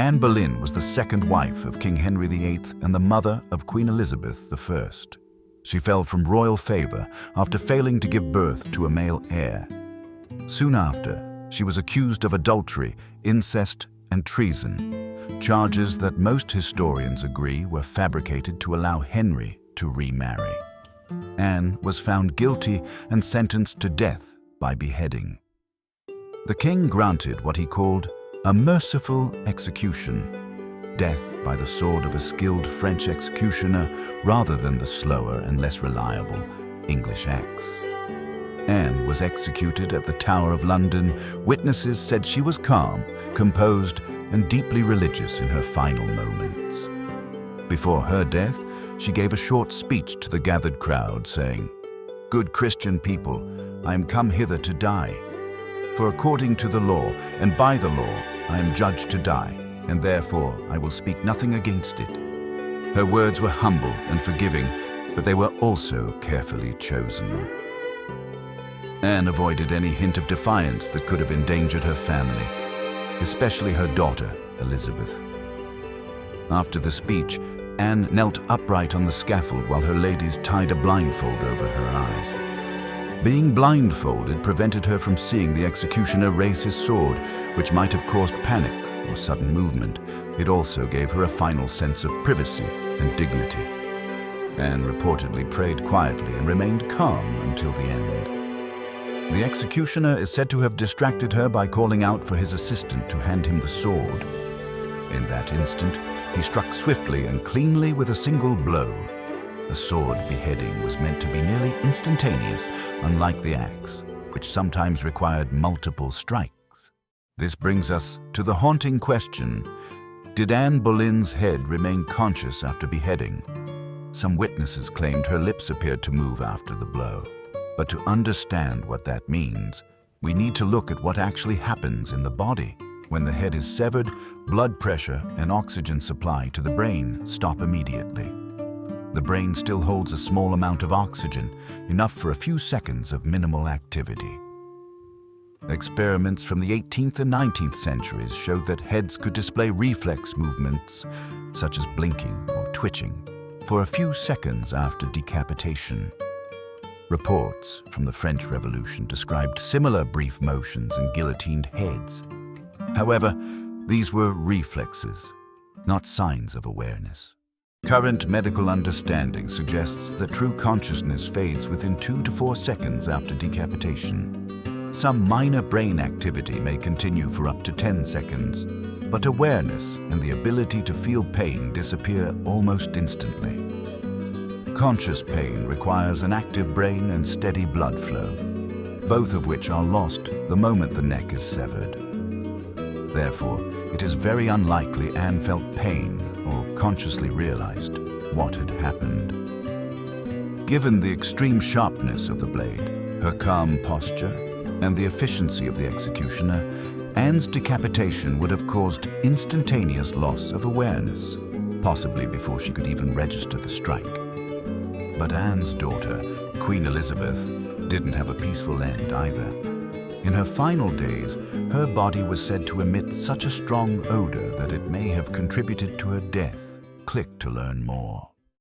Anne Boleyn was the second wife of King Henry VIII and the mother of Queen Elizabeth I. She fell from royal favor after failing to give birth to a male heir. Soon after, she was accused of adultery, incest, and treason, charges that most historians agree were fabricated to allow Henry to remarry. Anne was found guilty and sentenced to death by beheading. The king granted what he called a merciful execution, death by the sword of a skilled French executioner rather than the slower and less reliable English axe. Anne was executed at the Tower of London. Witnesses said she was calm, composed, and deeply religious in her final moments. Before her death, she gave a short speech to the gathered crowd, saying, "Good Christian people, I am come hither to die. For according to the law, and by the law, I am judged to die, and therefore I will speak nothing against it." Her words were humble and forgiving, but they were also carefully chosen. Anne avoided any hint of defiance that could have endangered her family, especially her daughter, Elizabeth. After the speech, Anne knelt upright on the scaffold while her ladies tied a blindfold over her eyes. Being blindfolded prevented her from seeing the executioner raise his sword, which might have caused panic or sudden movement. It also gave her a final sense of privacy and dignity. Anne reportedly prayed quietly and remained calm until the end. The executioner is said to have distracted her by calling out for his assistant to hand him the sword. In that instant, he struck swiftly and cleanly with a single blow. A sword beheading was meant to be nearly instantaneous, unlike the axe, which sometimes required multiple strikes. This brings us to the haunting question: did Anne Boleyn's head remain conscious after beheading? Some witnesses claimed her lips appeared to move after the blow. But to understand what that means, we need to look at what actually happens in the body. When the head is severed, blood pressure and oxygen supply to the brain stop immediately. The brain still holds a small amount of oxygen, enough for a few seconds of minimal activity. Experiments from the 18th and 19th centuries showed that heads could display reflex movements, such as blinking or twitching, for a few seconds after decapitation. Reports from the French Revolution described similar brief motions in guillotined heads. However, these were reflexes, not signs of awareness. Current medical understanding suggests that true consciousness fades within 2 to 4 seconds after decapitation. Some minor brain activity may continue for up to 10 seconds, but awareness and the ability to feel pain disappear almost instantly. Conscious pain requires an active brain and steady blood flow, both of which are lost the moment the neck is severed. Therefore, it is very unlikely Anne felt pain or consciously realized what had happened. Given the extreme sharpness of the blade, her calm posture, and the efficiency of the executioner, Anne's decapitation would have caused instantaneous loss of awareness, possibly before she could even register the strike. But Anne's daughter, Queen Elizabeth, didn't have a peaceful end either. In her final days, her body was said to emit such a strong odor that it may have contributed to her death. Click to learn more.